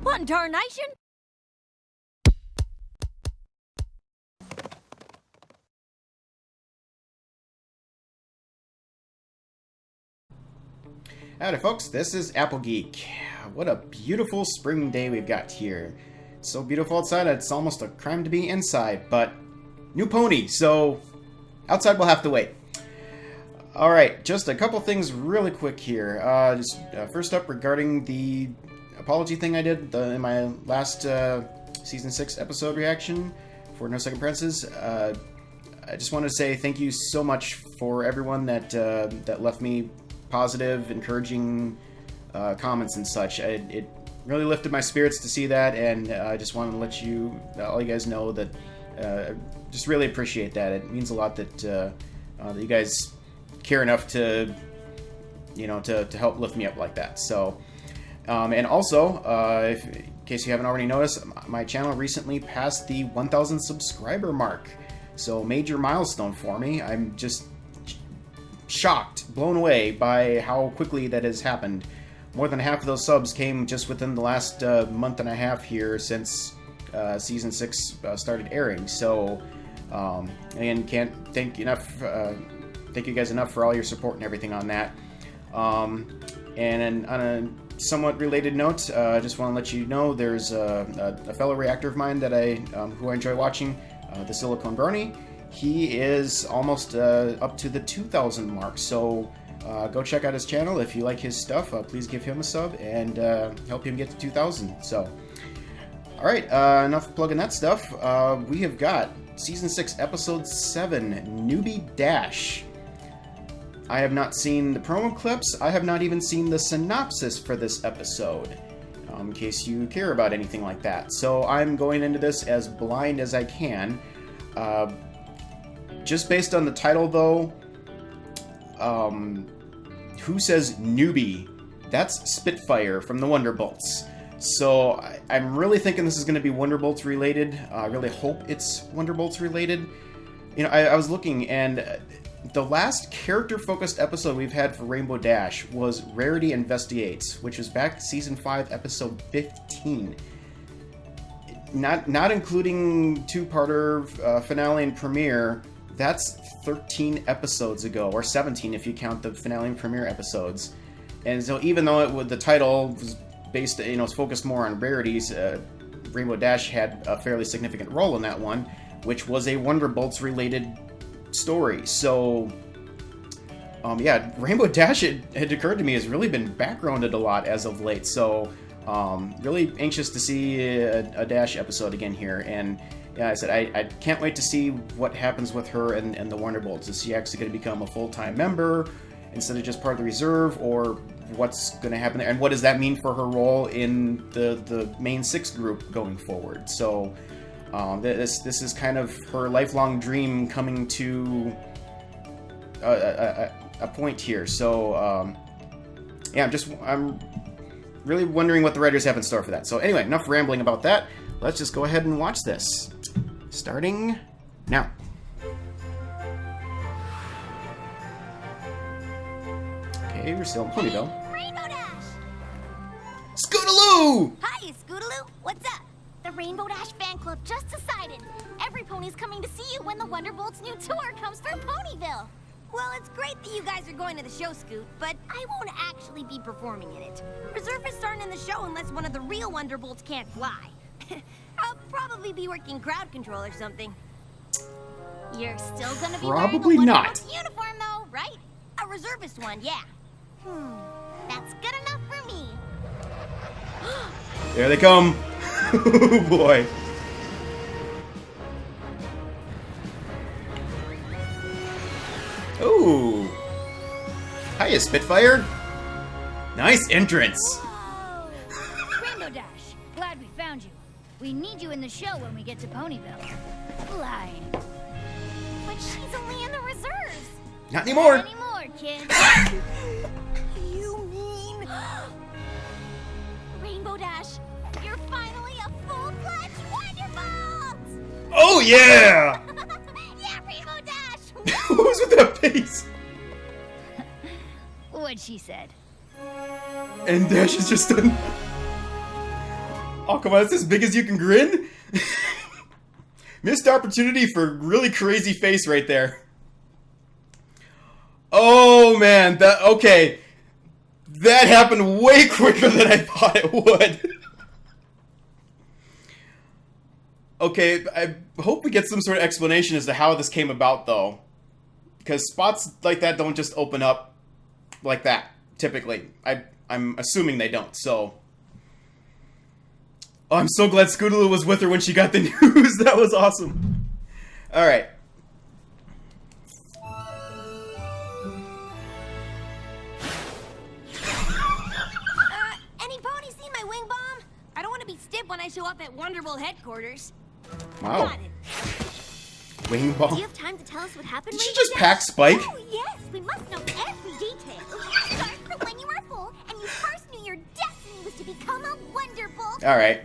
fun, tarnation! Howdy folks, this is Apple Geek. What a beautiful spring day we've got here. It's so beautiful outside, it's almost a crime to be inside, but new pony, so outside we'll have to wait. Alright, just a couple things really quick here. First up, regarding the apology thing I did in my last Season 6 episode reaction for No Second Princes. I just wanted to say thank you so much for everyone that left me positive, encouraging comments and such. It really lifted my spirits to see that, and I just wanted to let all you guys know that I just really appreciate that. It means a lot that you guys care enough to help lift me up like that. So, and also, in case you haven't already noticed, my channel recently passed the 1,000 subscriber mark. So, major milestone for me. I'm just shocked, blown away by how quickly that has happened. More than half of those subs came just within the last month and a half here since Season 6 started airing. So, again, can't thank you guys enough for all your support and everything on that. And on a somewhat related note, I just want to let you know there's a fellow reactor of mine that who I enjoy watching, the Silicone Brony. He is almost up to the 2,000 mark, so go check out his channel. If you like his stuff, please give him a sub and help him get to 2,000. So, alright, enough plugging that stuff. We have got Season 6, Episode 7, Newbie Dash. I have not seen the promo clips. I have not even seen the synopsis for this episode, in case you care about anything like that. So I'm going into this as blind as I can. Just based on the title, though, who says Newbie? That's Spitfire from the Wonderbolts. So I'm really thinking this is going to be Wonderbolts related. I really hope it's Wonderbolts related. You know, I was looking, and the last character-focused episode we've had for Rainbow Dash was Rarity Investigates, which was back Season 5, Episode 15. Not including two-parter finale and premiere. That's 13 episodes ago, or 17 if you count the finale and premiere episodes. And so even though the title was based, was focused more on rarities, Rainbow Dash had a fairly significant role in that one, which was a Wonderbolts related story. So, yeah, Rainbow Dash, it had occurred to me, has really been backgrounded a lot as of late. So, really anxious to see a Dash episode again here. And yeah, I said I can't wait to see what happens with her and the Wonderbolts. Is she actually going to become a full-time member instead of just part of the reserve, or what's going to happen there? And what does that mean for her role in the main 6 group going forward? So, this is kind of her lifelong dream coming to a point here. So, yeah, I'm really wondering what the writers have in store for that. So anyway, enough rambling about that. Let's just go ahead and watch this. Starting now. Okay, we're still in Ponyville. Rainbow Dash! Scootaloo! Hi, Scootaloo! What's up? The Rainbow Dash fan club just decided every pony's coming to see you when the Wonderbolts' new tour comes through Ponyville. Well, it's great that you guys are going to the show, Scoot, but I won't actually be performing in it. Reservists aren't in the show unless one of the real Wonderbolts can't fly. I'll probably be working crowd control or something. You're still gonna be Probably wearing a not. Wonderbolts uniform, though, right? A reservist one, yeah. That's good enough for me. There they come. Oh boy. Ooh. Hiya, Spitfire. Nice entrance. Rainbow Dash, glad we found you. We need you in the show when we get to Ponyville. Lying. But she's only in the reserves. Not anymore. Not anymore, kid. You mean... Rainbow Dash, you're finally a full-fledged Wonderbolt! Oh yeah! Yeah, Rainbow Dash! What was with that face? What she said. And Dash is just done. Oh, come on, it's as big as you can grin? Missed opportunity for really crazy face right there. Oh, man. Okay. That happened way quicker than I thought it would. Okay, I hope we get some sort of explanation as to how this came about, though. Because spots like that don't just open up like that, typically. I'm assuming they don't, so... Oh, I'm so glad Scootaloo was with her when she got the news. That was awesome. Alright. Any ponies seen my wing bomb? I don't want to be stiff when I show up at Wonderbolt headquarters. Wow. Got it. Wing Do ball. you have time to tell us what happened? Did she Rainbow just Dash? pack Spike? Oh, yes. We must know every detail. Start from when you were full and you first knew your destiny was to become a Wonderbolt. Alright.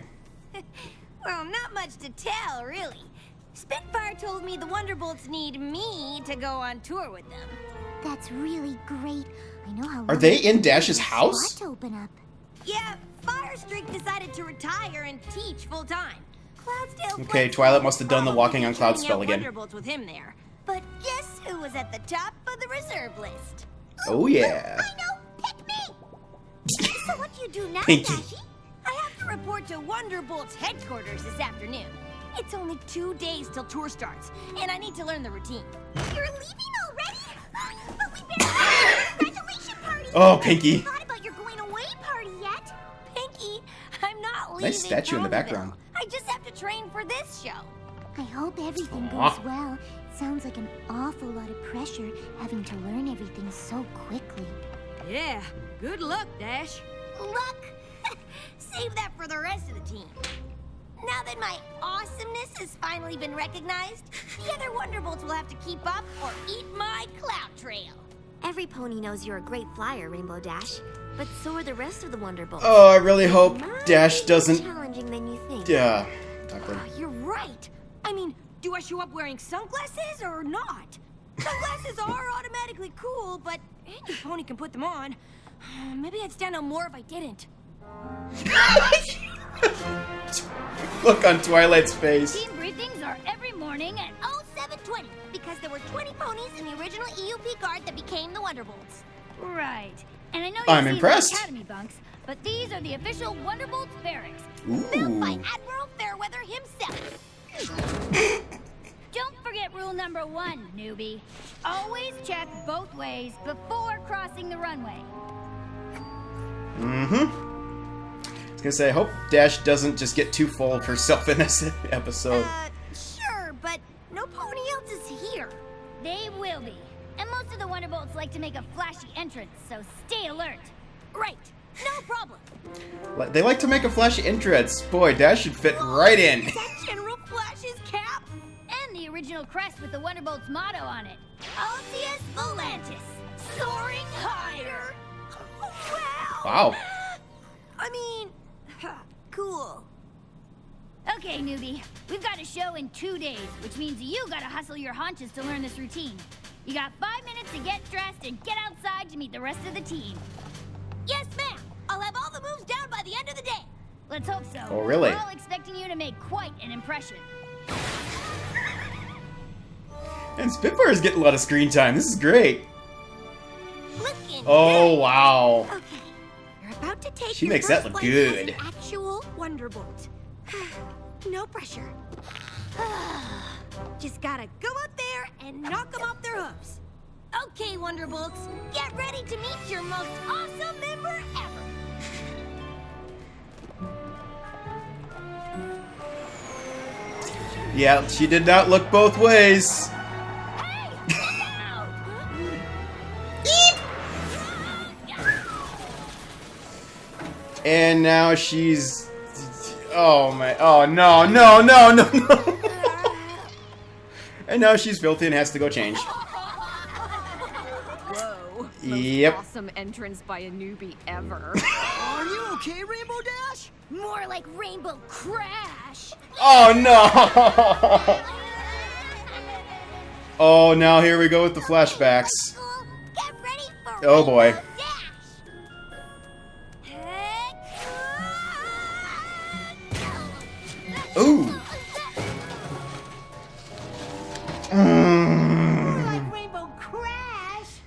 Well, not much to tell, really. Spitfire told me the Wonderbolts need me to go on tour with them. That's really great. I know how. Are they in Dash's house? Spot to open up. Yeah, Firestreak decided to retire and teach full time. Cloudsdale. Okay, Twilight must have done the walking on cloud spell again. Wonderbolts with him there. But guess who was at the top of the reserve list? Oh, yeah. I know. Pick me. So what do you do now, Pinky. Dashy? I have to report to Wonderbolt's headquarters this afternoon. It's only 2 days till tour starts, and I need to learn the routine. You're leaving already? But we barely had a congratulation party. Oh, Pinky. I thought about your going away party yet. Pinky, I'm not leaving. Nice statue in the Ponyville. background. I just have to train for this show. I hope everything Aw. goes well. Sounds like an awful lot of pressure having to learn everything so quickly. Yeah, good luck, Dash. Luck? Save that for the rest of the team. Now that my awesomeness has finally been recognized, the other Wonderbolts will have to keep up or eat my clout trail. Every pony knows you're a great flyer, Rainbow Dash, but so are the rest of the Wonderbolts. Oh, I really hope Might Dash be doesn't... more challenging than you think. Yeah. Tucker. You're right. I mean, do I show up wearing sunglasses or not? Sunglasses are automatically cool, but any pony can put them on. Maybe I'd stand out more if I didn't. Look on Twilight's face. Team briefings are every morning at 0720, because there were 20 ponies in the original EUP guard that became the Wonderbolts. right. And I know I'm you've seen impressed. the Academy bunks, but these are the official Wonderbolts barracks. Built by Ooh. Admiral Fairweather himself. Don't forget rule number 1, newbie. Always check both ways before crossing the runway. Mm-hmm. I was gonna say, I hope Dash doesn't just get too full of herself in this episode. Sure, but no pony else is here. They will be. And most of the Wonderbolts like to make a flashy entrance, so stay alert. Right, no problem. They like to make a flashy entrance. Boy, Dash should fit right in. Is that General Flash's cap? And the original crest with the Wonderbolts motto on it. Altius Volantis, soaring higher. Wow. Wow. I mean, cool. Okay, newbie. We've got a show in 2 days, which means you gotta hustle your haunches to learn this routine. You got 5 minutes to get dressed and get outside to meet the rest of the team. Yes, ma'am. I'll have all the moves down by the end of the day. Let's hope so. Oh, really? We're all expecting you to make quite an impression. And Spitfire's getting a lot of screen time. This is great. Looking Oh, good. wow. Okay, you're about to take She your makes that first look flight as good. an actual Wonderbolt. No pressure. Just gotta go out there and knock them off their hooves. Okay, Wonderbolts, get ready to meet your most awesome member ever. Yeah, she did not look both ways. Hey, look out! And now she's... Oh, my... Oh, no, no, no, no, no. And now she's filthy and has to go change. Whoa. Yep. Most awesome entrance by a newbie ever. Are you okay, Rainbow Dash? More like Rainbow Crash. Oh, no. Oh, now here we go with the flashbacks. Get ready for Oh, boy. Rainbow Dash. Ooh. Like Rainbow Crash.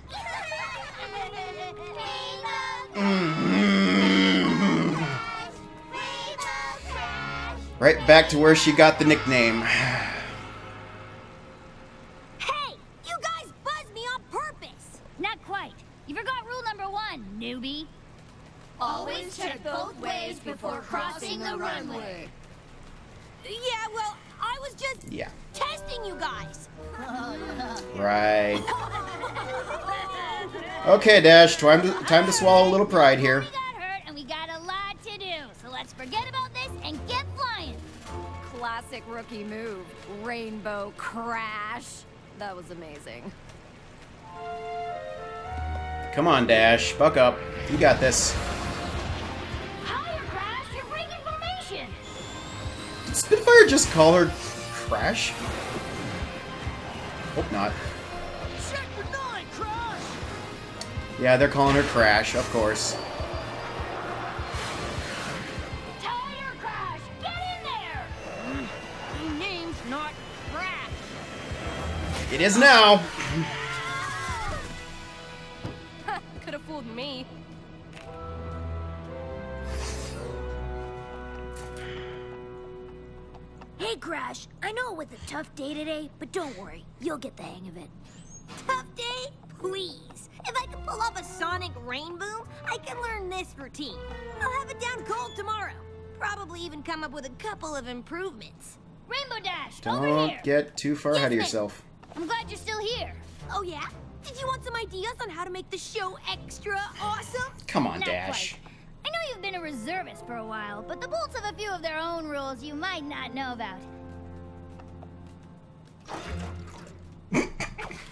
Right back to where she got the nickname. Hey, you guys buzzed me on purpose. Not quite. You forgot rule number 1, newbie. Always check both ways before crossing the runway. Yeah, well, I was just Yeah. testing you guys. Right. Okay, Dash. Time to swallow a little pride here. We got hurt and we got a lot to do. So let's forget about this and get flying. Classic rookie move. Rainbow Crash. That was amazing. Come on, Dash. Buck up. You got this. Higher, Crash. You're breaking formation. Did Spitfire just call her Crash? Hope not. Check for 9, Crash! Yeah, they're calling her Crash, of course. Tire, Crash. Get in there. My name's not Crash. It is now. Could have fooled me. Hey, Crash. I know it was a tough day today, but don't worry. You'll get the hang of it. Tough day? Please. If I can pull off a sonic rain boom, I can learn this routine. I'll have it down cold tomorrow. Probably even come up with a couple of improvements. Rainbow Dash, over Don't here. get too far ahead of Yes, ma'am. yourself. I'm glad you're still here. Oh, yeah? Did you want some ideas on how to make the show extra awesome? Come on, Not Dash. quite. I know you've been a reservist for a while, but the Bolts have a few of their own rules you might not know about.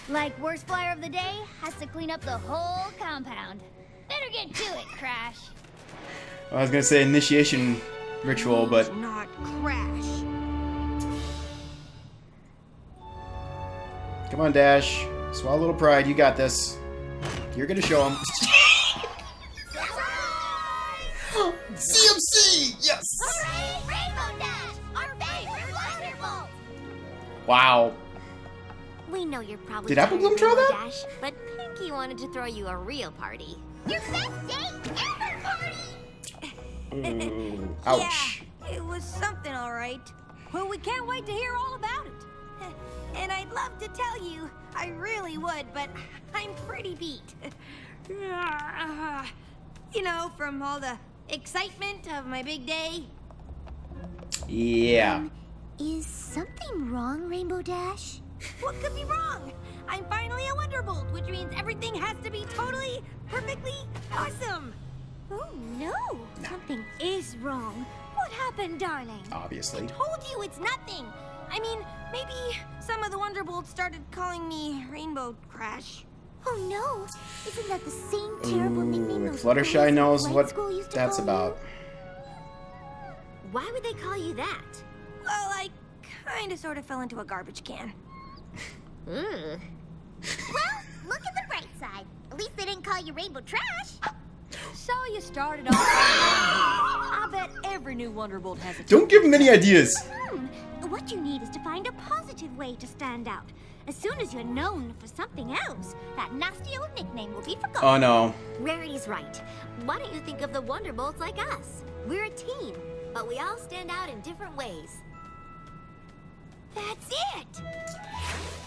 Like worst flyer of the day has to clean up the whole compound. Better get to it, Crash. I was gonna say initiation ritual, but Not Crash. come on, Dash. Swallow a little pride. You got this. You're gonna show him. CMC! Yes! Hooray! Rainbow Dash! Our favorite Wonderbolt! Wow. We know you're probably Did Apple tired Bloom of draw Rainbow that? Dash, but Pinky wanted to throw you a real party. Your best day ever party! Ooh, ouch. Yeah, it was something, all right. Well, we can't wait to hear all about it. And I'd love to tell you, I really would, but I'm pretty beat. You know, from all the excitement of my big day. Yeah. Is something wrong, Rainbow Dash? What could be wrong? I'm finally a Wonderbolt, which means everything has to be totally, perfectly awesome. Oh no, something is wrong. What happened, darling? Obviously. Told you it's nothing. I mean, maybe some of the Wonderbolts started calling me Rainbow Crash. Oh no, isn't that the same terrible nickname Ooh, those Fluttershy boys in knows flight what school used to that's call you? about. Why would they call you that? Well, I kinda sorta fell into a garbage can. Mm. Well, look at the bright side. At least they didn't call you Rainbow Trash. So you started off. I bet every new Wonderbolt has a. Don't give him any ideas. What you need is to find a positive way to stand out. As soon as you're known for something else, that nasty old nickname will be forgotten. Oh no. Rarity's right. Why don't you think of the Wonderbolts like us? We're a team, but we all stand out in different ways. That's it!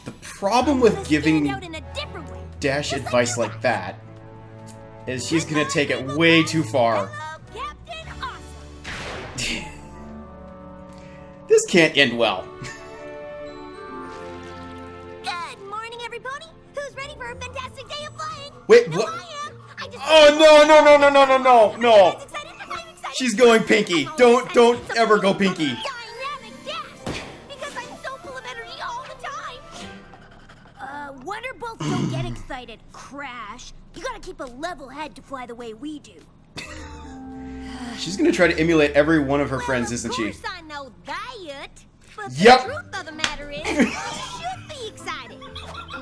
The problem with Let's giving stand out in a different way. Dash advice like that is she's gonna take it way too far. Hello, Captain Awesome! This can't end well. Good morning, everybody! Who's ready for a fantastic day of flying? Wait, No, what? I am! I just Oh no. I'm excited, I'm excited. She's going Pinky. Don't ever go Pinky. Dynamic dash! Because I'm so full of energy all the time! Wonderbolts don't get excited, Crash. You gotta keep a level head to fly the way we do. She's gonna try to emulate every one of her friends, isn't she? Of course I know that. But Yep. the truth of the matter is, you should be excited.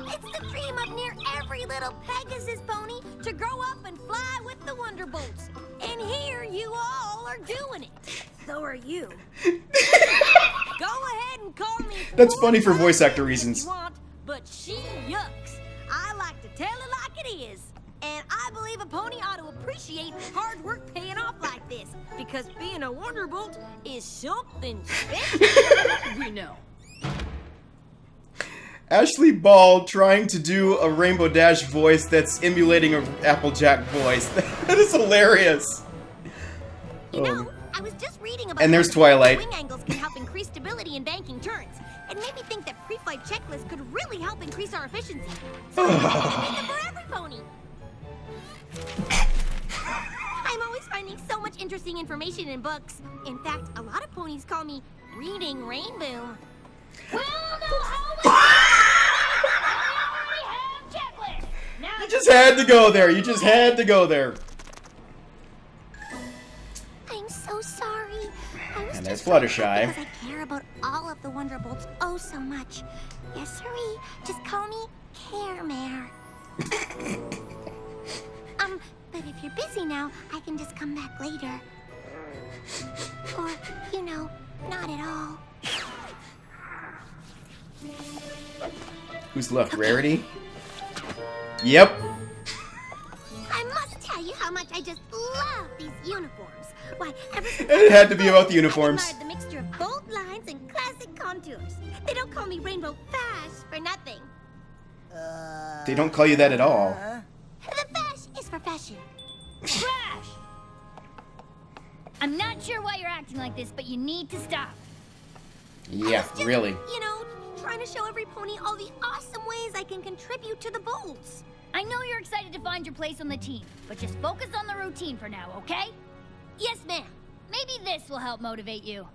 It's the dream of near every little Pegasus pony to grow up and fly with the Wonderbolts. And here you all are doing it. So are you. Go ahead and call me. That's funny for voice actor reasons. If you want, but she yucks. I like to tell it like it is. And I believe a pony ought to appreciate hard work paying off like this. Because being a Wonderbolt is something special. We know. Ashley Ball trying to do a Rainbow Dash voice that's emulating a Applejack voice. That is hilarious. You know, I was just reading about And there's how Twilight. wing angles can help increase stability in banking turns. It made me think that pre-flight checklists could really help increase our efficiency. So I made them for every pony. I'm always finding so much interesting information in books. In fact, a lot of ponies call me Reading Rainbow. Well, no, how we already have checklists. Now You just had to go there. You just had to go there. I'm so sorry. I was And there's just so upset Fluttershy. because I care about all of the Wonderbolts oh so much. Yes, sirree. Just call me Care Mare. But if you're busy now, I can just come back later. Or, you know, not at all. Who's left? Rarity? Yep. I must tell you how much I just love these uniforms. Why, ever since It had to be about the uniforms. I admired the mixture of bold lines and classic contours. They don't call me Rainbow Fash for nothing. They don't call you that at all. The Fash is for fashion. Crash! I'm not sure why you're acting like this, but you need to stop. Yeah, Just, really. You know, trying to show every pony all the awesome ways I can contribute to the bolts. I know you're excited to find your place on the team, but just focus on the routine for now, okay? Yes, ma'am. Maybe this will help motivate you.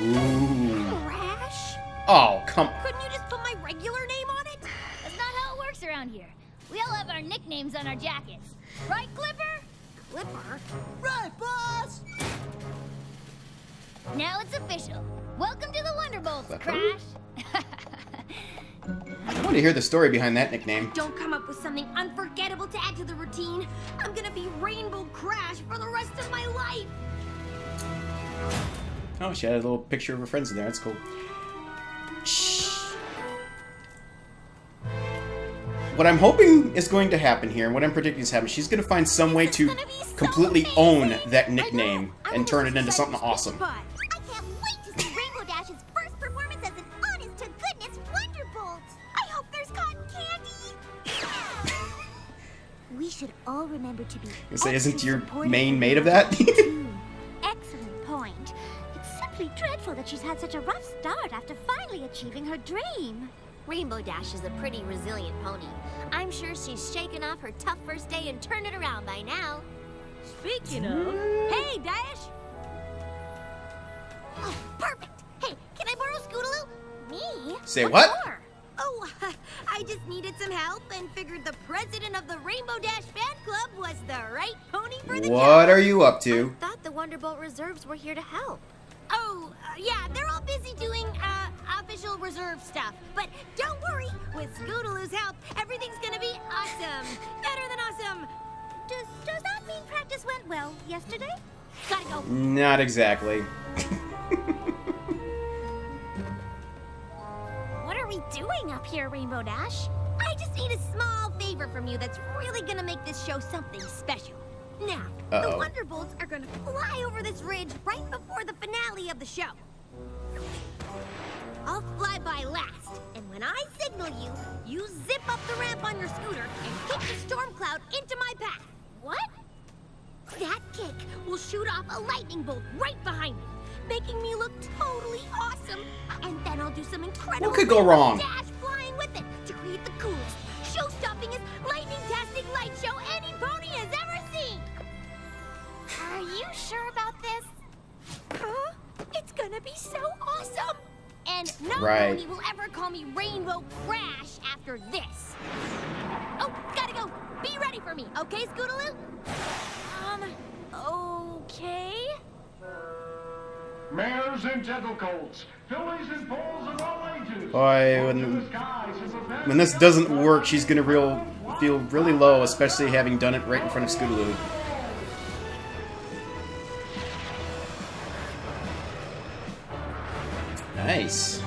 Ooh. Crash? Oh, come. Couldn't you just put my regular name on it? That's not how it works around here. We all have our nicknames on our jackets. Right, Clipper? Clipper? Right, boss! Now it's official. Welcome to the Wonderbolts, Clipper? Crash. I want to hear the story behind that nickname. Don't come up with something unforgettable to add to the routine. I'm gonna be Rainbow Crash for the rest of my life. Oh, she had a little picture of her friends in there. That's cool. Shh. What I'm hoping is going to happen here, and what I'm predicting is happening, she's going to find some way to completely own that nickname and turn it into something awesome. I can't wait to see Rainbow Dash's first performance as an honest-to-goodness Wonderbolt. I hope there's cotton candy. We should all remember to be. You say, isn't extra your supportive main of made of the that? team. Excellent point. It's simply dreadful that she's had such a rough start after finally achieving her dream. Rainbow Dash is a pretty resilient pony. I'm sure she's shaken off her tough first day and turned it around by now. Speaking of, hey, Dash. Oh, perfect. Hey, can I borrow Scootaloo? Me? Say what? For? Oh, I just needed some help and figured the president of the Rainbow Dash fan club was the right pony for the job. What are you up to? Thought the Wonderbolt reserves were here to help. Oh, yeah, they're all busy doing, official reserve stuff. But don't worry, with Scootaloo's help, everything's gonna be awesome. Better than awesome. Does that mean practice went well yesterday? Gotta go. Not exactly. What are we doing up here, Rainbow Dash? I just need a small favor from you that's really gonna make this show something special. Now, the Uh-oh. Wonderbolts are gonna fly over this ridge right before the finale of the show. I'll fly by last, and when I signal you, you zip up the ramp on your scooter and kick the storm cloud into my path. What? That kick will shoot off a lightning bolt right behind me, making me look totally awesome. And then I'll do some incredible What could go wrong? dash flying with it to create the coolest, show-stoppingest, lightning-tastic light show any pony has ever seen. Are you sure about this? Huh? It's gonna be so awesome. And no Right. pony will ever call me Rainbow Crash after this. Oh, gotta go. Be ready for me, okay, Scootaloo? Okay. Mares and gentlecolts, fillies and foals of all ages. Boy, when this doesn't work, she's gonna feel really low, especially having done it right in front of Scootaloo. Nice.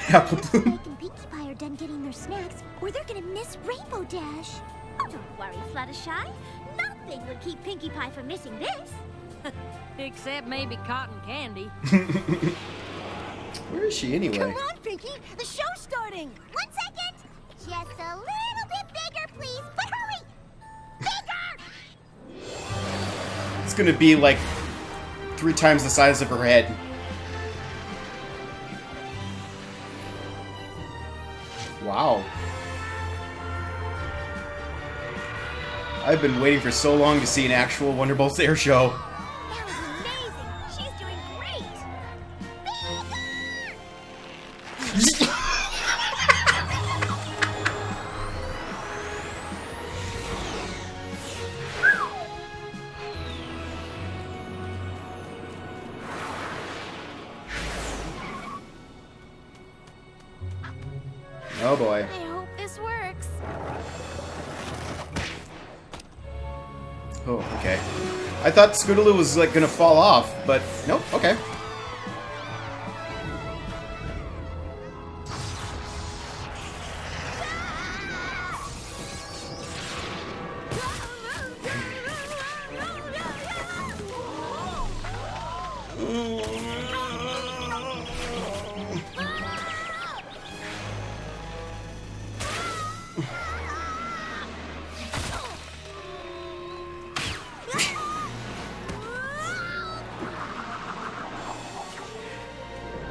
Apple Bloom. Mike and Pinkie Pie are done getting their snacks, or they're gonna miss Rainbow Dash. Oh, don't worry, Fluttershy. Nothing would keep Pinkie Pie from missing this. Except maybe cotton candy. Where is she anyway? Come on, Pinkie! The show's starting! 1 second. Just a little bit bigger, please. But hurry! Bigger! It's gonna be like 3 times the size of her head. Wow. I've been waiting for so long to see an actual Wonderbolts air show. That was amazing. She's doing great. Oh boy. I hope this works. Oh, okay. I thought Scootaloo was like gonna fall off, but nope, okay.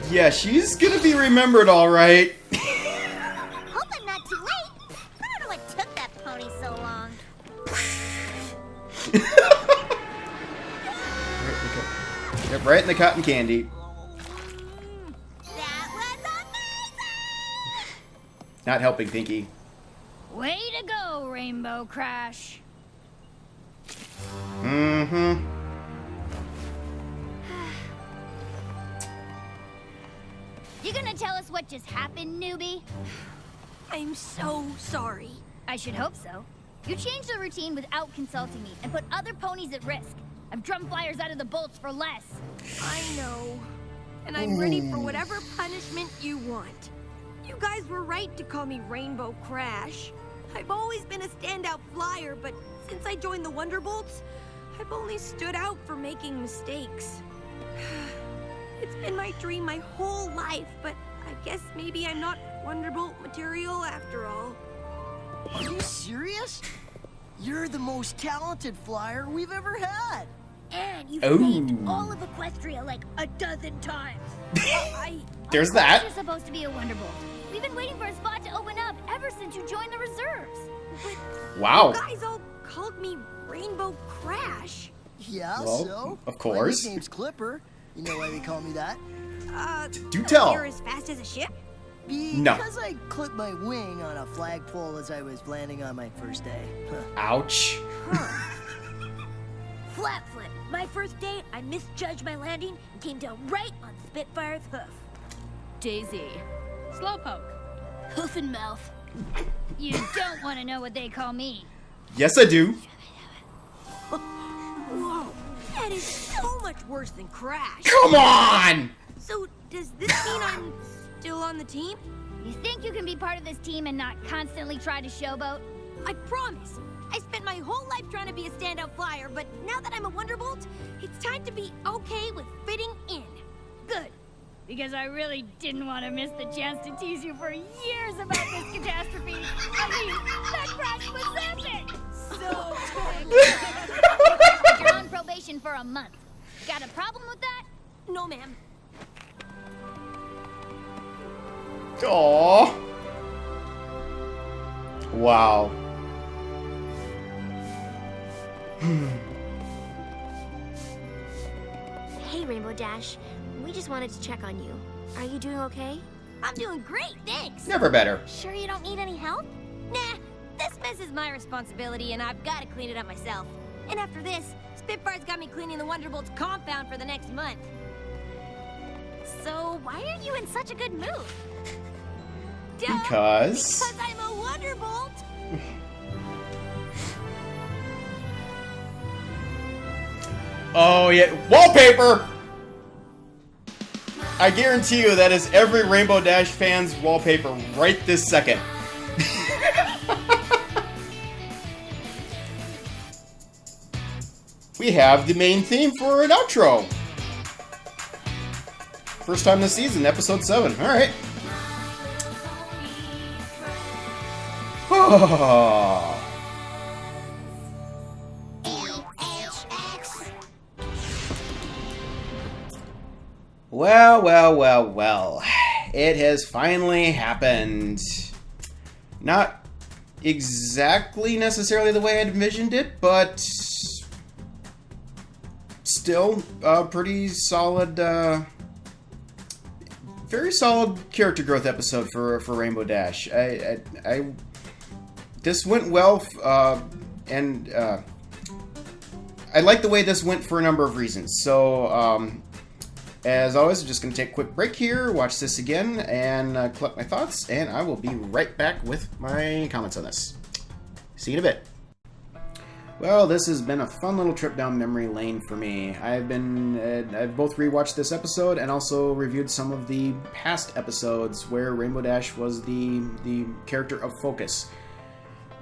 Yeah, she's gonna be remembered all right. Hope I'm not too late. I don't know what took that pony so long. Yep, right in the cotton candy. That was amazing! Not helping Pinkie. Way to go, Rainbow Crash. Mm-hmm. You gonna tell us what just happened, Newbie? I'm so sorry. I should hope so. You changed the routine without consulting me and put other ponies at risk. I've drummed flyers out of the bolts for less. I know. And I'm ready for whatever punishment you want. You guys were right to call me Rainbow Crash. I've always been a standout flyer, but since I joined the Wonderbolts, I've only stood out for making mistakes. It's been my dream my whole life, but I guess maybe I'm not Wonderbolt material after all. Are you serious? You're the most talented flyer we've ever had. And you've Oh. saved all of Equestria like a dozen times. There's Of course that. You're supposed to be a Wonderbolt. We've been waiting for a spot to open up ever since you joined the reserves. Wow. You guys all called me Rainbow Crash. Yeah, Well, so? of course. My nickname's Clipper. You know why they call me that? Do tell. You're as fast as a ship? Because I clipped my wing on a flagpole as I was landing on my first day. Ouch. Flat flip. My first day, I misjudged my landing and came down right on Spitfire's hoof. Daisy. Slowpoke. Hoof and mouth. You don't want to know what they call me. Yes, I do. Whoa, that is so much worse than Crash. Come on! So, does this mean I'm still on the team? You think you can be part of this team and not constantly try to showboat? I promise. I spent my whole life trying to be a standout flyer, but now that I'm a Wonderbolt, it's time to be okay with fitting in. Good. Because I really didn't want to miss the chance to tease you for years about this catastrophe. I mean, that crash was epic! So epic. You're on probation for a month. Got a problem with that? No, ma'am. Aww. Wow. Hey, Rainbow Dash. We just wanted to check on you. Are you doing okay? I'm doing great, thanks. Never better. Sure you don't need any help? Nah, this mess is my responsibility, and I've got to clean it up myself. And after this, Spitfire's got me cleaning the Wonderbolt's compound for the next month. So why are you in such a good mood? Duh, Because I'm a Wonderbolt. oh yeah, wallpaper. I guarantee you that is every Rainbow Dash fan's wallpaper right this second. We have the main theme for an outro. First time this season, episode 7. Alright. Well, well, well, well. It has finally happened. Not exactly necessarily the way I'd envisioned it, but still a pretty solid, very solid character growth episode for Rainbow Dash. This went well, and I like the way this went for a number of reasons. So, as always, I'm just going to take a quick break here, watch this again, and collect my thoughts, and I will be right back with my comments on this. See you in a bit. Well, this has been a fun little trip down memory lane for me. I've both rewatched this episode and also reviewed some of the past episodes where Rainbow Dash was the character of focus.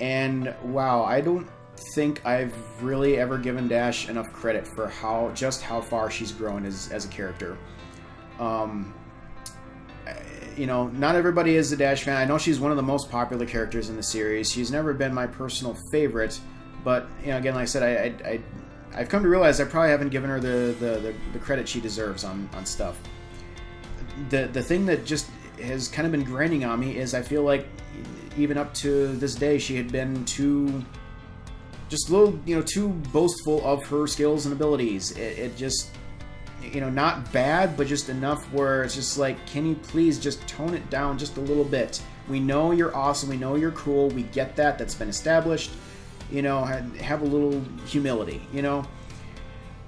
And wow, I don't think I've really ever given Dash enough credit for how far she's grown as a character. You know, not everybody is a Dash fan. I know she's one of the most popular characters in the series. She's never been my personal favorite, but you know, again, like I said, I've come to realize I probably haven't given her the credit she deserves on stuff. The thing that just has kind of been grinding on me is I feel like even up to this day she had been too boastful of her skills and abilities. It just, you know, not bad, but just enough where it's just like, can you please just tone it down just a little bit? We know you're awesome, we know you're cool, we get that, that's been established. You know, have a little humility, you know?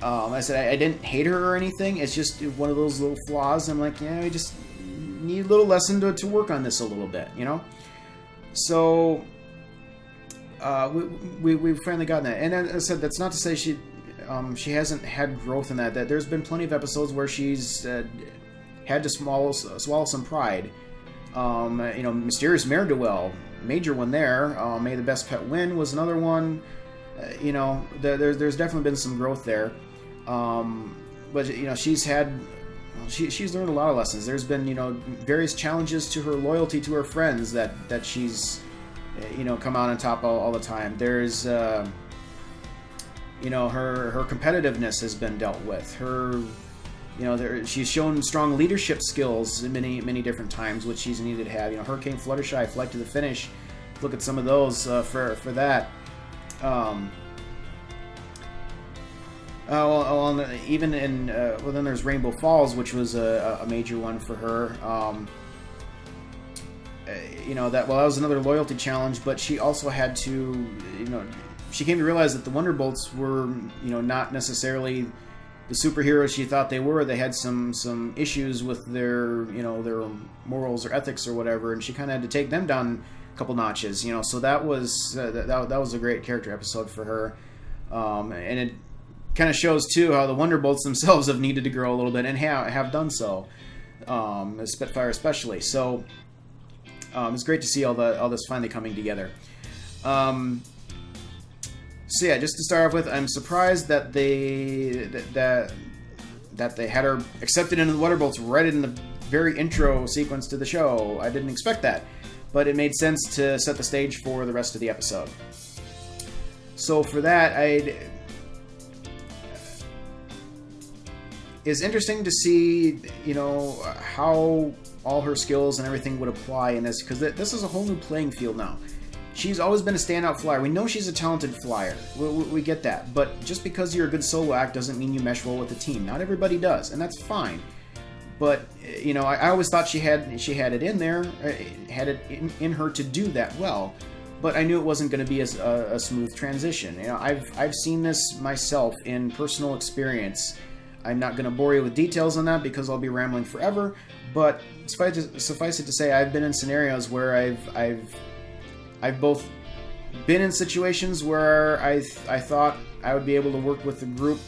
I said I didn't hate her or anything, it's just one of those little flaws. I'm like, yeah, I just need a little lesson to work on this a little bit, you know? So, we've finally gotten that. And as I said, that's not to say she hasn't had growth in that. There's been plenty of episodes where she's had to swallow some pride. You know, Mysterious Mare-Duel, major one there. May the Best Pet Win was another one. You know, there's definitely been some growth there. But, you know, she's learned a lot of lessons. There's been, you know, various challenges to her loyalty to her friends that she's, you know, come out on top all the time. There's, you know, her competitiveness has been dealt with. Her, you know, she's shown strong leadership skills in many different times, which she's needed to have. You know, Hurricane Fluttershy, Flight to the Finish. Look at some of those for that. Even in then there's Rainbow Falls, which was a major one for her. You know, that was another loyalty challenge, but she also had to, you know, she came to realize that the Wonderbolts were, you know, not necessarily the superheroes she thought they were. They had some issues with their, you know, their morals or ethics or whatever, and she kind of had to take them down a couple notches, you know. So that was a great character episode for her, and it kind of shows too how the Wonderbolts themselves have needed to grow a little bit and have done so, Spitfire especially. So it's great to see all this finally coming together. So yeah, just to start off with, I'm surprised that they had her accepted into the Wonderbolts right in the very intro sequence to the show. I didn't expect that, but it made sense to set the stage for the rest of the episode. So for that, it's interesting to see, you know, how all her skills and everything would apply in this, because this is a whole new playing field now. She's always been a standout flyer. We know she's a talented flyer. We get that. But just because you're a good solo act doesn't mean you mesh well with the team. Not everybody does, and that's fine. But, you know, I always thought she had it in there, had it in her to do that well. But I knew it wasn't going to be a smooth transition. You know, I've seen this myself in personal experience. I'm not going to bore you with details on that because I'll be rambling forever. But suffice it to say, I've been in scenarios where I've both been in situations where I thought I would be able to work with the group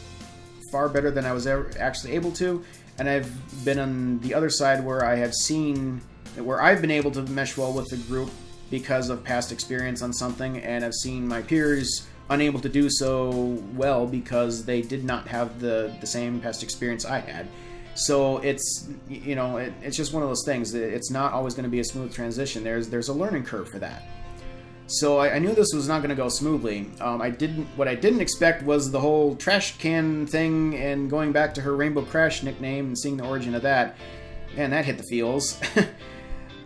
far better than I was ever actually able to, and I've been on the other side where I've been able to mesh well with the group because of past experience on something, and I've seen my peers unable to do so well because they did not have the same past experience I had. So it's, you know, it's just one of those things. It's not always going to be a smooth transition. There's a learning curve for that. So I knew this was not going to go smoothly. What I didn't expect was the whole trash can thing and going back to her Rainbow Crash nickname and seeing the origin of that. Man, that hit the feels.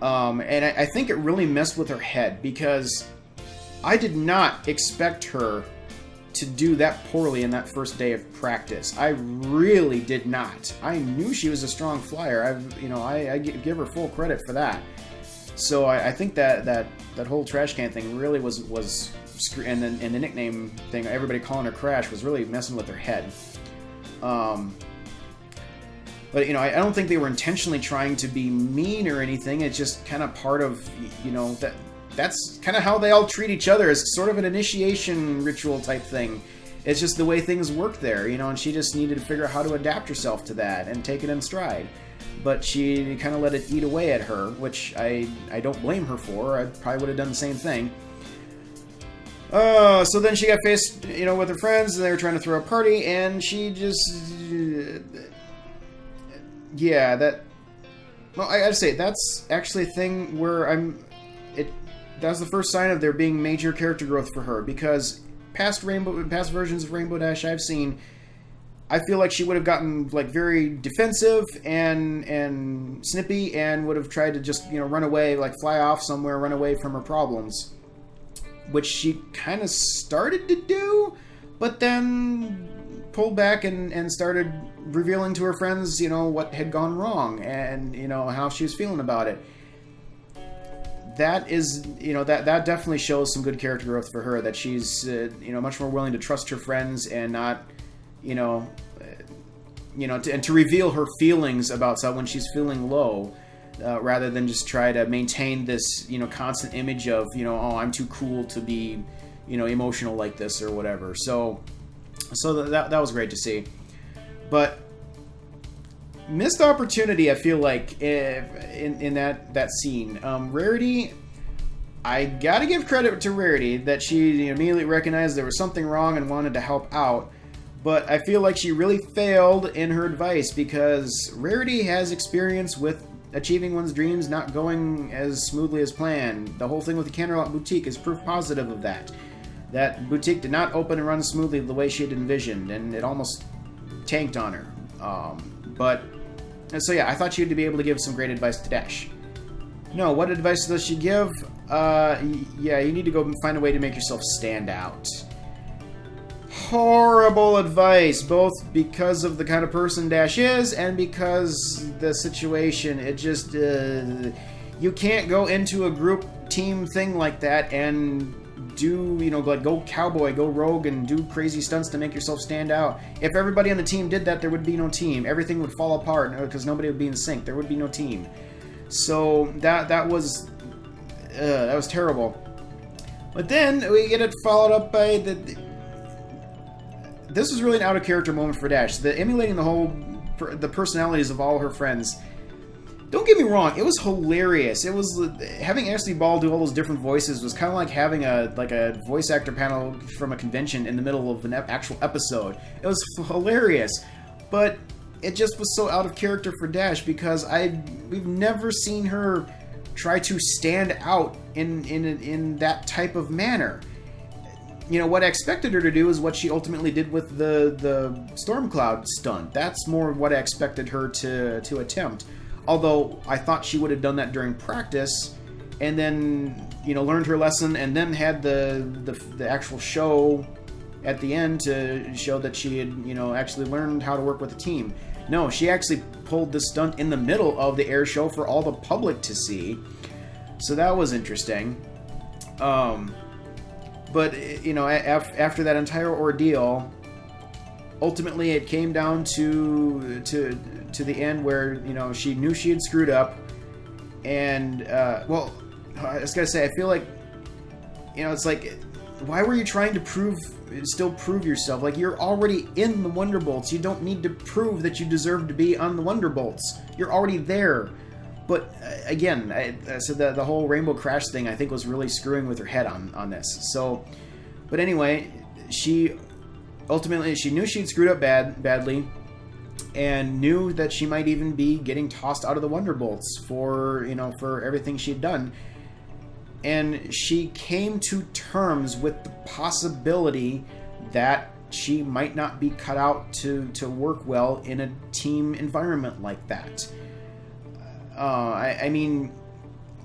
And I think it really messed with her head, because I did not expect her to do that poorly in that first day of practice. I really did not. I knew she was a strong flyer. I give her full credit for that. So I think that whole trash can thing really was and the nickname thing, everybody calling her Crash, was really messing with her head. But, you know, I don't think they were intentionally trying to be mean or anything. It's just kind of part of, you know, that's kind of how they all treat each other. It's sort of an initiation ritual type thing. It's just the way things work there, you know, and she just needed to figure out how to adapt herself to that and take it in stride. But she kind of let it eat away at her, which I don't blame her for. I probably would have done the same thing. So then she got faced, you know, with her friends, and they were trying to throw a party, and she just... yeah, well, I gotta say, that's actually a thing where that's the first sign of there being major character growth for her, because past versions of Rainbow Dash I've seen, I feel like she would have gotten, like, very defensive and snippy, and would have tried to just, you know, run away, like fly off somewhere, run away from her problems, which she kind of started to do, but then pulled back and started revealing to her friends, you know, what had gone wrong, and, you know, how she was feeling about it. That is, you know, that definitely shows some good character growth for her, that she's, you know, much more willing to trust her friends and not, you know, to reveal her feelings about stuff when she's feeling low, rather than just try to maintain this, you know, constant image of, you know, oh, I'm too cool to be, you know, emotional like this or whatever. So that was great to see. But missed opportunity, I feel like, in that scene. Rarity, I gotta give credit to Rarity that she immediately recognized there was something wrong and wanted to help out. But I feel like she really failed in her advice, because Rarity has experience with achieving one's dreams not going as smoothly as planned. The whole thing with the Candlelight Boutique is proof positive of that. That boutique did not open and run smoothly the way she had envisioned, and it almost tanked on her. So yeah, I thought she would be able to give some great advice to Dash. No, what advice does she give? Yeah, you need to go find a way to make yourself stand out. Horrible advice, both because of the kind of person Dash is and because the situation. It just, you can't go into a group team thing like that and do, you know, like go cowboy, go rogue, and do crazy stunts to make yourself stand out. If everybody on the team did that, there would be no team. Everything would fall apart because nobody would be in sync. There would be no team. So that was terrible. But then we get it followed up by this was really an out of character moment for Dash. Emulating the personalities of all her friends. Don't get me wrong, it was hilarious. It was having Ashley Ball do all those different voices was kind of like having a voice actor panel from a convention in the middle of an actual episode. It was hilarious, but it just was so out of character for Dash, because we've never seen her try to stand out in that type of manner. You know, what I expected her to do is what she ultimately did with the Stormcloud stunt. That's more what I expected her to attempt. Although I thought she would have done that during practice, and then, you know, learned her lesson, and then had the actual show at the end to show that she had, you know, actually learned how to work with a team. No, she actually pulled this stunt in the middle of the air show for all the public to see. So that was interesting. But, you know, after that entire ordeal, ultimately it came down to the end where, you know, she knew she had screwed up, and well, I was gonna say, I feel like, you know, it's like why were you trying to still prove yourself? Like, you're already in the Wonderbolts. You don't need to prove that you deserve to be on the Wonderbolts. You're already there. But again, so the whole Rainbow Crash thing, I think, was really screwing with her head on this. So, but anyway, she ultimately knew she'd screwed up badly, and knew that she might even be getting tossed out of the Wonderbolts for everything she'd done. And she came to terms with the possibility that she might not be cut out to work well in a team environment like that. I mean,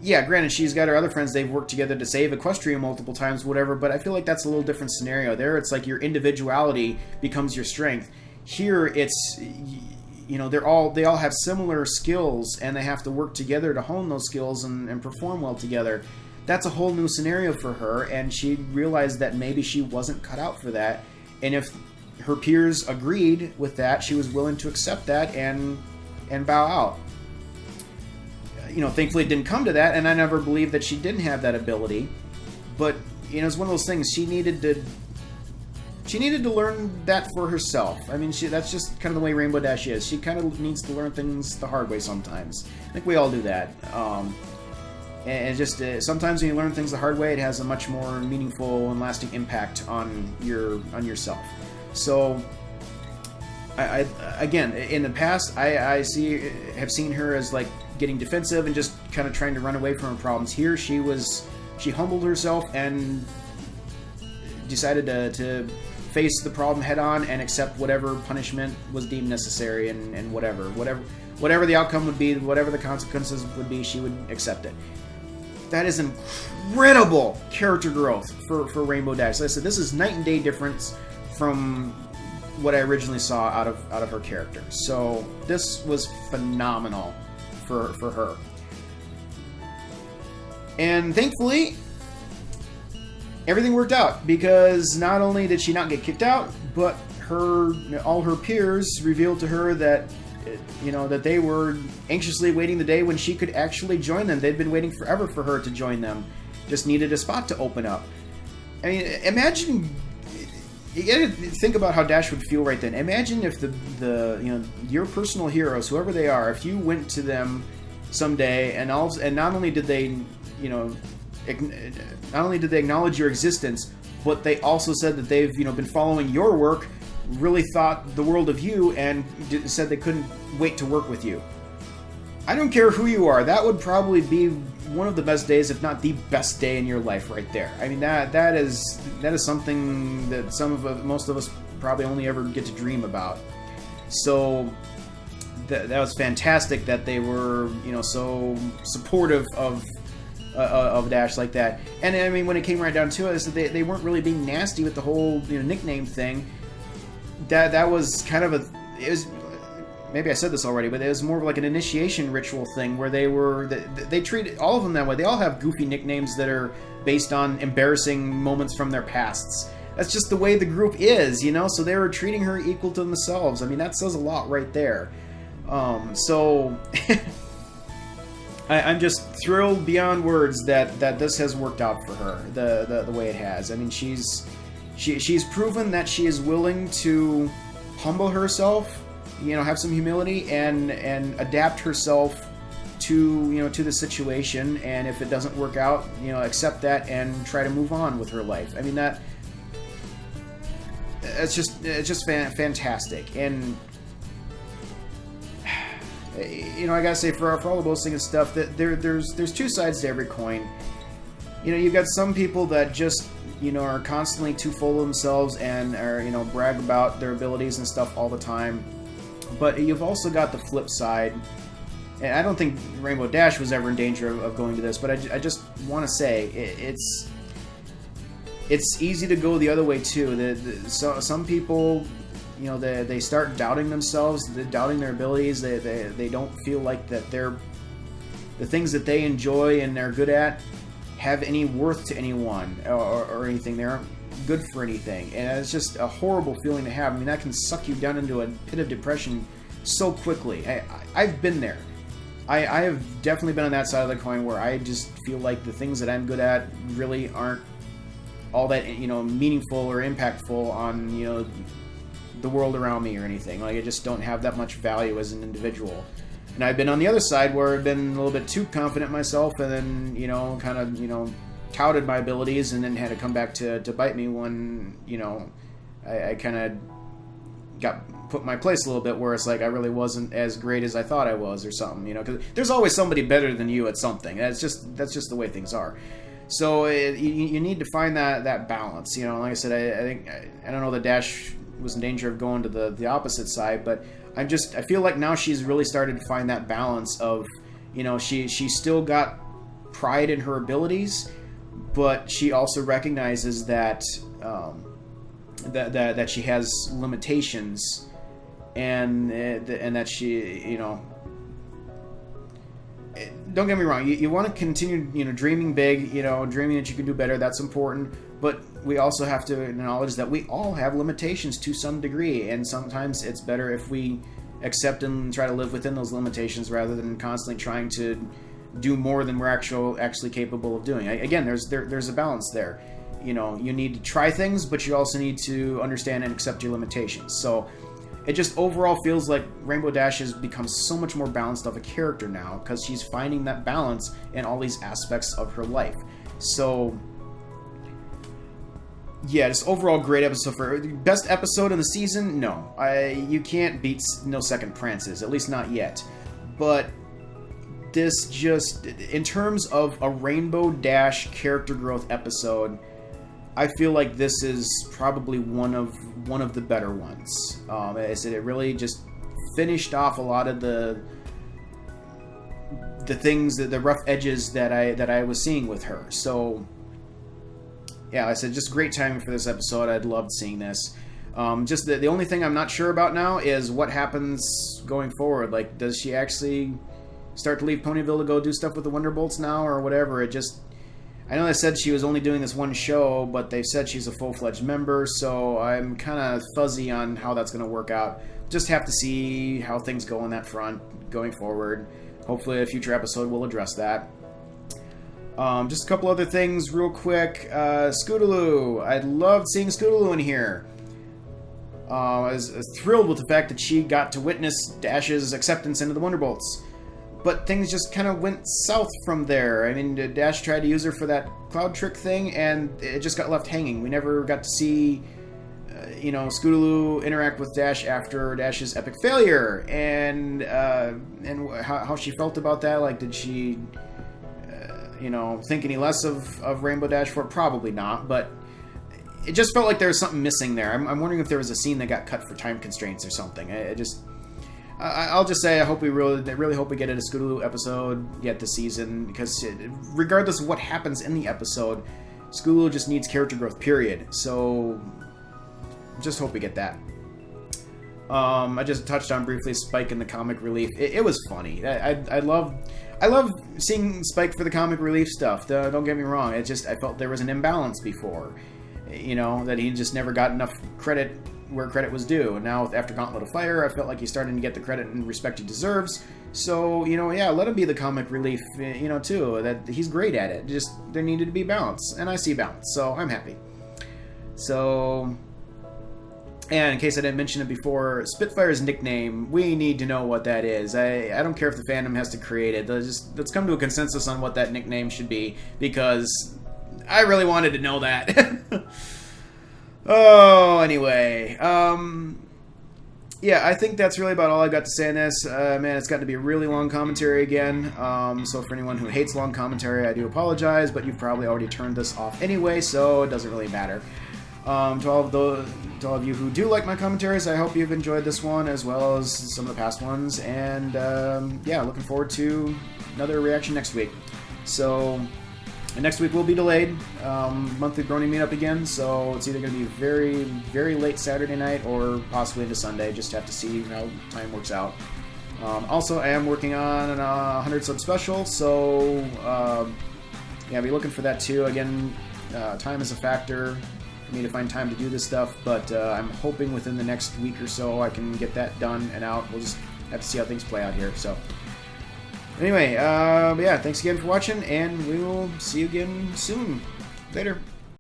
yeah, granted, she's got her other friends. They've worked together to save Equestria multiple times, whatever, but I feel like that's a little different scenario. There, it's like your individuality becomes your strength. Here, it's, they all have similar skills, and they have to work together to hone those skills and perform well together. That's a whole new scenario for her, and she realized that maybe she wasn't cut out for that. And if her peers agreed with that, she was willing to accept that and bow out. Thankfully it didn't come to that, and I never believed that she didn't have that ability. But, it's one of those things. She needed to learn that for herself. I mean, that's just kind of the way Rainbow Dash is. She kind of needs to learn things the hard way sometimes. I think we all do that. And just sometimes when you learn things the hard way, it has a much more meaningful and lasting impact on yourself. So, again, in the past, I have seen her as like getting defensive and just kind of trying to run away from her problems. Here, she humbled herself and decided to face the problem head on and accept whatever punishment was deemed necessary, and whatever the outcome would be, whatever the consequences would be, she would accept it. That is incredible character growth for Rainbow Dash. Like I said, this is night and day difference from what I originally saw out of her character. So this was phenomenal for her. And thankfully, everything worked out, because not only did she not get kicked out, but all her peers revealed to her that that they were anxiously waiting the day when she could actually join them. They'd been waiting forever for her to join them. Just needed a spot to open up. I mean, imagine, you gotta think about how Dash would feel right then. Imagine if your personal heroes, whoever they are, if you went to them someday and not only did they acknowledge your existence, but they also said that they've been following your work, really thought the world of you, and said they couldn't wait to work with you. I don't care who you are, that would probably be one of the best days, if not the best day in your life right there. I mean, that is something that most of us probably only ever get to dream about. So that was fantastic that they were so supportive of Dash like that. And I mean, when it came right down to it, they weren't really being nasty with the whole nickname thing. That was kind of it was, maybe I said this already, but it was more of like an initiation ritual thing where they treat all of them that way. They all have goofy nicknames that are based on embarrassing moments from their pasts. That's just the way the group is, so they were treating her equal to themselves. I mean, that says a lot right there. So I'm just thrilled beyond words that this has worked out for her the way it has. I mean, she's proven that she is willing to humble herself, have some humility, and adapt herself to the situation. And if it doesn't work out, accept that and try to move on with her life. I mean, it's just fantastic. And I gotta say, for all the boasting and stuff, that there's two sides to every coin. You've got some people that just are constantly too full of themselves and are brag about their abilities and stuff all the time. But you've also got the flip side, and I don't think Rainbow Dash was ever in danger of going to this, but I just want to say it's easy to go the other way too. Some people, they start doubting themselves, doubting their abilities. They don't feel like that the things that they enjoy and they're good at have any worth to anyone or anything. They aren't good for anything, and it's just a horrible feeling to have. I mean, that can suck you down into a pit of depression so quickly. I've been there. I have definitely been on that side of the coin where I just feel like the things that I'm good at really aren't all that, you know, meaningful or impactful on, you know, the world around me or anything. Like, I just don't have that much value as an individual. And I've been on the other side where I've been a little bit too confident myself, and then, you know, kind of, you know, touted my abilities, and then had to come back to bite me when, you know, I kind of got put in my place a little bit, where it's like I really wasn't as great as I thought I was or something, you know, because there's always somebody better than you at something. That's just the way things are. So you need to find that balance, you know. Like I said, I think I don't know that Dash was in danger of going to the opposite side, but I feel like now she's really started to find that balance of, you know, she still got pride in her abilities, but she also recognizes that that she has limitations, and that she, you know, don't get me wrong, you want to continue, you know, dreaming big, you know, dreaming that you can do better. That's important, but we also have to acknowledge that we all have limitations to some degree, and sometimes it's better if we accept and try to live within those limitations rather than constantly trying to do more than we're actually capable of doing. Again, there's a balance there. You know, you need to try things, but you also need to understand and accept your limitations. So it just overall feels like Rainbow Dash has become so much more balanced of a character now, because she's finding that balance in all these aspects of her life. So yeah, just overall great episode. For best episode in the season, no, you can't beat No Second Prances, at least not yet. But this just, in terms of a Rainbow Dash character growth episode, I feel like this is probably one of the better ones. I said, it really just finished off a lot of the things, the rough edges that I was seeing with her. So yeah, I said, just great timing for this episode. I'd loved seeing this. Just the only thing I'm not sure about now is what happens going forward. Like, does she actually start to leave Ponyville to go do stuff with the Wonderbolts now, or whatever? It just, I know they said she was only doing this one show, but they said she's a full-fledged member, so I'm kind of fuzzy on how that's going to work out. Just have to see how things go on that front going forward. Hopefully a future episode will address that. Just a couple other things real quick. Scootaloo. I loved seeing Scootaloo in here. I was thrilled with the fact that she got to witness Dash's acceptance into the Wonderbolts. But things just kind of went south from there. I mean, Dash tried to use her for that cloud trick thing, and it just got left hanging. We never got to see, you know, Scootaloo interact with Dash after Dash's epic failure, and how she felt about that. Like, did she, you know, think any less of Rainbow Dash for it? Probably not, but it just felt like there was something missing there. I'm wondering if there was a scene that got cut for time constraints or something. I'll just say I really hope we get a Scootaloo episode yet this season, because regardless of what happens in the episode, Scootaloo just needs character growth, period. So just hope we get that. I just touched on briefly Spike in the comic relief. It was funny. I love seeing Spike for the comic relief stuff. Don't get me wrong. It just, I felt there was an imbalance before. You know, that he just never got enough credit where credit was due. And now, after Gauntlet of Fire, I felt like he's starting to get the credit and respect he deserves. So, you know, yeah, let him be the comic relief, you know, too. That he's great at it. Just, there needed to be balance. And I see balance, so I'm happy. So, and in case I didn't mention it before, Spitfire's nickname, we need to know what that is. I don't care if the fandom has to create it. Let's come to a consensus on what that nickname should be, because I really wanted to know that. Oh, anyway. Yeah, I think that's really about all I got to say on this. Man, it's gotten to be a really long commentary again. So for anyone who hates long commentary, I do apologize, but you've probably already turned this off anyway, so it doesn't really matter. To all of you who do like my commentaries, I hope you've enjoyed this one as well as some of the past ones. And yeah, looking forward to another reaction next week. So, and next week will be delayed. Monthly Brony meetup again, so it's either going to be very, very late Saturday night or possibly into Sunday. Just have to see how time works out. Also, I am working on a 100 sub special, so yeah, be looking for that too. Again, time is a factor for me to find time to do this stuff, but I'm hoping within the next week or so I can get that done and out. We'll just have to see how things play out here. So anyway, yeah, thanks again for watching, and we will see you again soon. Later.